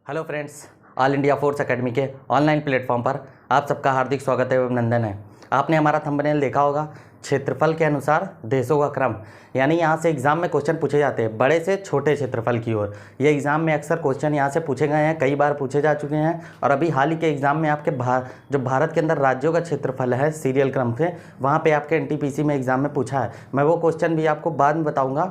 Hello friends, all India force academy के online platform पर आप सबका हार्दिक स्वागत है, अभिनंदन है। आपने हमारा थंबनेल देखा होगा, क्षेत्रफल के अनुसार देशों का क्रम। यानी यहाँ से एग्ज़ाम में क्वेश्चन पूछे जाते हैं बड़े से छोटे क्षेत्रफल की ओर। ये एग्ज़ाम में अक्सर क्वेश्चन यहाँ से पूछे गए हैं, कई बार पूछे जा चुके हैं। और अभी हाल ही के एग्ज़ाम में आपके जो भारत के अंदर राज्यों का क्षेत्रफल है सीरियल क्रम से, वहाँ पर आपके NTPC में एग्ज़ाम में पूछा है। मैं वो क्वेश्चन भी आपको बाद में बताऊँगा,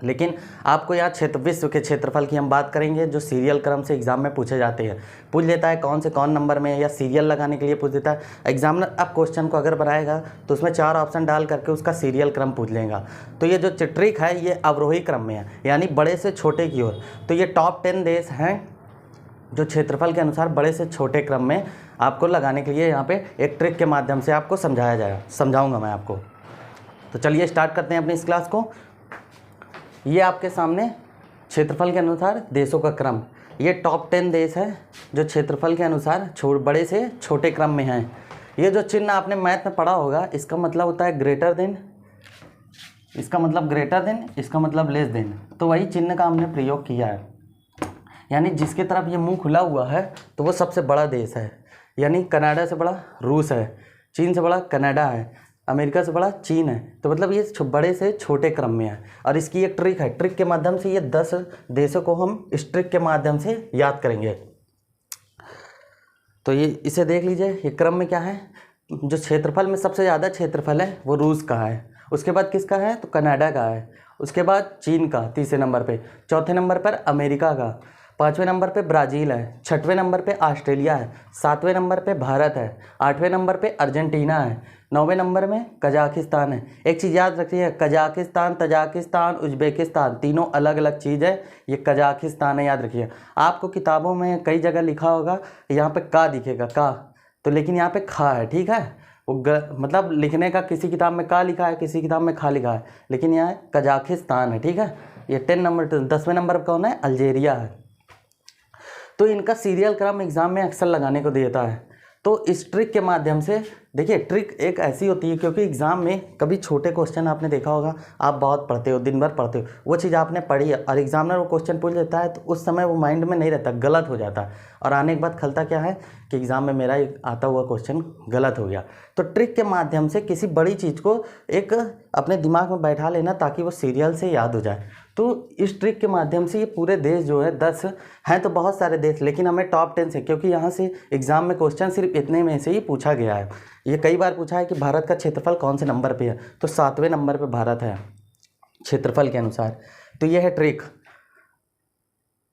लेकिन आपको यहाँ विश्व के क्षेत्रफल की हम बात करेंगे जो सीरियल क्रम से एग्जाम में पूछे जाते हैं। पूछ लेता है कौन से कौन नंबर में, या सीरियल लगाने के लिए पूछ देता है एग्जामिनर। अब क्वेश्चन को अगर बनाएगा तो उसमें 4 ऑप्शन डाल करके उसका सीरियल क्रम पूछ लेगा। तो ये जो ट्रिक है ये अवरोही क्रम में है, यानी बड़े से छोटे की ओर। तो ये टॉप 10 देश हैं जो क्षेत्रफल के अनुसार बड़े से छोटे क्रम में आपको लगाने के लिए यहाँ पे एक ट्रिक के माध्यम से आपको समझाऊँगा मैं आपको। तो चलिए स्टार्ट करते हैं अपनी इस क्लास को। ये आपके सामने क्षेत्रफल के अनुसार देशों का क्रम। ये टॉप 10 देश है जो क्षेत्रफल के अनुसार बड़े से छोटे क्रम में हैं। ये जो चिन्ह आपने मैथ में पढ़ा होगा, इसका मतलब होता है ग्रेटर देन, इसका मतलब ग्रेटर देन, इसका मतलब लेस देन। तो वही चिन्ह का हमने प्रयोग किया है, यानी जिसके तरफ ये मुंह खुला हुआ है तो वो सबसे बड़ा देश है। यानी कनाडा से बड़ा रूस है, चीन से बड़ा कनाडा है, अमेरिका से बड़ा चीन है। तो मतलब ये बड़े से छोटे क्रम में है। और इसकी एक ट्रिक है, ट्रिक के माध्यम से ये 10 देशों को हम इस ट्रिक के माध्यम से याद करेंगे। तो ये इसे देख लीजिए, ये क्रम में क्या है, जो क्षेत्रफल में सबसे ज़्यादा क्षेत्रफल है वो रूस का है, उसके बाद किसका है तो कनाडा का है, उसके बाद चीन का तीसरे नंबर पे, चौथे नंबर पर अमेरिका का, 5वें नंबर पे ब्राज़ील है, 6वें नंबर पे ऑस्ट्रेलिया है, 7वें नंबर पे भारत है, 8वें नंबर पे अर्जेंटीना है, 9वें नंबर में कजाकिस्तान है। एक चीज़ याद रखिए, कजाकिस्तान, तजाकिस्तान, उज्बेकिस्तान तीनों अलग अलग चीज़ है। ये कजाकिस्तान है, याद रखिए। आपको किताबों में कई जगह लिखा होगा यहाँ पे का दिखेगा का, तो लेकिन यहाँ पे खा है, ठीक है। वो मतलब लिखने का किसी किताब में का लिखा है, किसी किताब में खा लिखा है, लेकिन यहाँ कजाकिस्तान है, ठीक है। ये 10वें नंबर पर कौन है, अल्जीरिया है। तो इनका सीरियल क्रम एग्जाम में अक्सर लगाने को देता है। तो इस ट्रिक के माध्यम से देखिए, ट्रिक एक ऐसी होती है क्योंकि एग्ज़ाम में कभी छोटे क्वेश्चन आपने देखा होगा, आप बहुत पढ़ते हो, दिन भर पढ़ते हो, वो चीज़ आपने पढ़ी है और एग्जामिनर वो क्वेश्चन पूछ लेता है तो उस समय वो माइंड में नहीं रहता, गलत हो जाता है। और आने के बाद खलता क्या है कि एग्ज़ाम में मेरा आता हुआ क्वेश्चन गलत हो गया। तो ट्रिक के माध्यम से किसी बड़ी चीज़ को एक अपने दिमाग में बैठा लेना ताकि वो सीरियल से याद हो जाए। तो इस ट्रिक के माध्यम से ये पूरे देश जो है 10 हैं, तो बहुत सारे देश, लेकिन हमें टॉप 10 से, क्योंकि यहाँ से एग्ज़ाम में क्वेश्चन सिर्फ इतने में से ही पूछा गया है। ये कई बार पूछा है कि भारत का क्षेत्रफल कौन से नंबर पे है, तो 7वें नंबर पे भारत है क्षेत्रफल के अनुसार। तो ये है ट्रिक।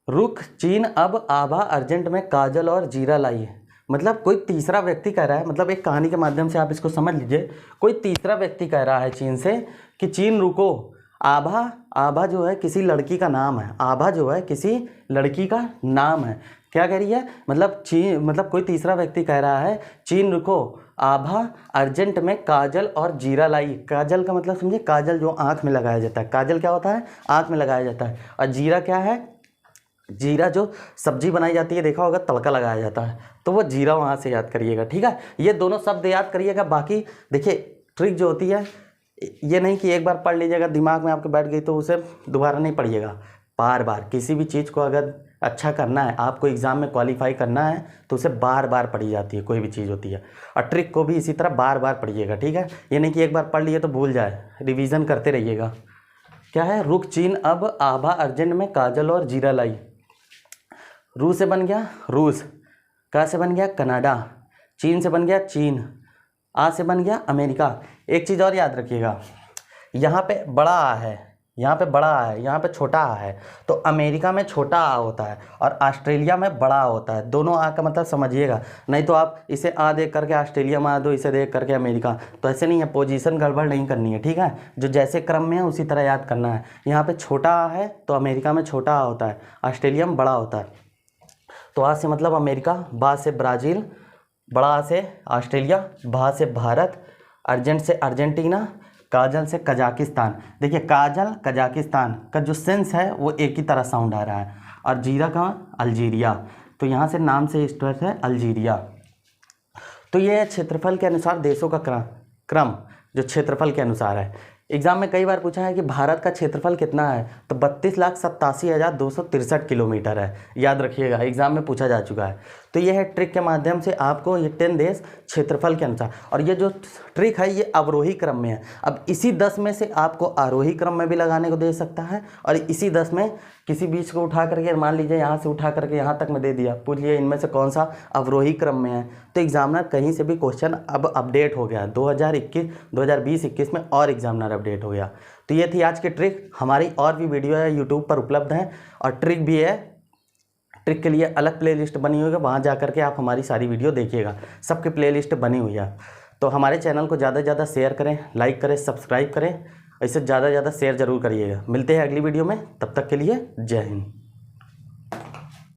रुख चीन अब आभा अर्जेंट में काजल और जीरा लाई। मतलब कोई तीसरा व्यक्ति कह रहा है, मतलब एक कहानी के माध्यम से आप इसको समझ लीजिए। कोई तीसरा व्यक्ति कह रहा है चीन से कि चीन रुको, आभा जो है किसी लड़की का नाम है, आभा जो है किसी लड़की का नाम है। क्या कह रही है, मतलब कोई तीसरा व्यक्ति कह रहा है चीन रुको, आभा अर्जेंट में काजल और जीरा लाई। काजल का मतलब समझे, काजल जो आँख में लगाया जाता है। काजल क्या होता है, आँख में लगाया जाता है। और जीरा क्या है, जीरा जो सब्जी बनाई जाती है, देखा होगा तड़का लगाया जाता है, तो वो जीरा वहाँ से याद करिएगा, ठीक है। ये दोनों शब्द याद करिएगा। बाकी देखिए, ट्रिक जो होती है ये नहीं कि एक बार पढ़ लीजिएगा, दिमाग में आपके बैठ गई तो उसे दोबारा नहीं पढ़िएगा। बार बार किसी भी चीज़ को अगर अच्छा करना है, आपको एग्ज़ाम में क्वालिफाई करना है, तो उसे बार बार पढ़ी जाती है, कोई भी चीज़ होती है। और ट्रिक को भी इसी तरह बार बार पढ़िएगा, ठीक है। ये नहीं कि एक बार पढ़ लिए तो भूल जाए, रिवीजन करते रहिएगा। क्या है, रुख चीन अब आभा अर्जेंट में काजल और जीरा लाई। रू से बन गया रूस, का से बन गया कनाडा, चीन से बन गया चीन, आ से बन गया अमेरिका। एक चीज़ और याद रखिएगा, यहाँ पे बड़ा आ है, यहाँ पे बड़ा आ है, यहाँ पे छोटा आ है। तो अमेरिका में छोटा आ होता है और ऑस्ट्रेलिया में बड़ा आ होता है। दोनों आ का मतलब समझिएगा, नहीं तो आप इसे आ देख करके ऑस्ट्रेलिया में आ दो, इसे देख करके अमेरिका, तो ऐसे नहीं है। पोजीशन गड़बड़ नहीं करनी है, ठीक है। जो जैसे क्रम में है उसी तरह याद करना है। यहाँ पे छोटा आ है तो अमेरिका में छोटा आ होता है, ऑस्ट्रेलिया में बड़ा होता है। तो आ से मतलब अमेरिका, बा से ब्राज़ील, बड़ा आ से ऑस्ट्रेलिया, भा से भारत, अर्जेंट से अर्जेंटीना, काजल से कजाकिस्तान। देखिए, काजल कजाकिस्तान का जो सेंस है वो एक ही तरह साउंड आ रहा है। और जीरा का अल्जीरिया, तो यहाँ से नाम से स्टार्ट है अल्जीरिया। तो ये क्षेत्रफल के अनुसार देशों का क्रम जो क्षेत्रफल के अनुसार है। एग्जाम में कई बार पूछा है कि भारत का क्षेत्रफल कितना है, तो 32,87,263 किलोमीटर है। याद रखिएगा, एग्जाम में पूछा जा चुका है। तो ये है ट्रिक के माध्यम से आपको ये 10 देश क्षेत्रफल के अनुसार, और ये जो ट्रिक है ये अवरोही क्रम में है। अब इसी 10 में से आपको आरोही क्रम में भी लगाने को दे सकता है, और इसी 10 में किसी बीच को उठा करके, मान लीजिए यहाँ से उठा करके यहाँ तक में दे दिया, पूछिए इनमें से कौन सा अवरोही क्रम में है। तो एग्जामिनर कहीं से भी क्वेश्चन अब अपडेट हो गया, 2020-21 में और एग्जामिनर अपडेट हो गया। तो ये थी आज की ट्रिक। हमारी और भी वीडियो है यूट्यूब पर उपलब्ध हैं, और ट्रिक भी है। ट्रिक के लिए अलग प्लेलिस्ट बनी हुई है, वहाँ जा करके आप हमारी सारी वीडियो देखिएगा, सबकी प्लेलिस्ट बनी हुई है। तो हमारे चैनल को ज़्यादा से ज़्यादा शेयर करें, लाइक करें, सब्सक्राइब करें, ऐसे ज़्यादा से ज़्यादा शेयर ज़रूर करिएगा। मिलते हैं अगली वीडियो में, तब तक के लिए जय हिंद।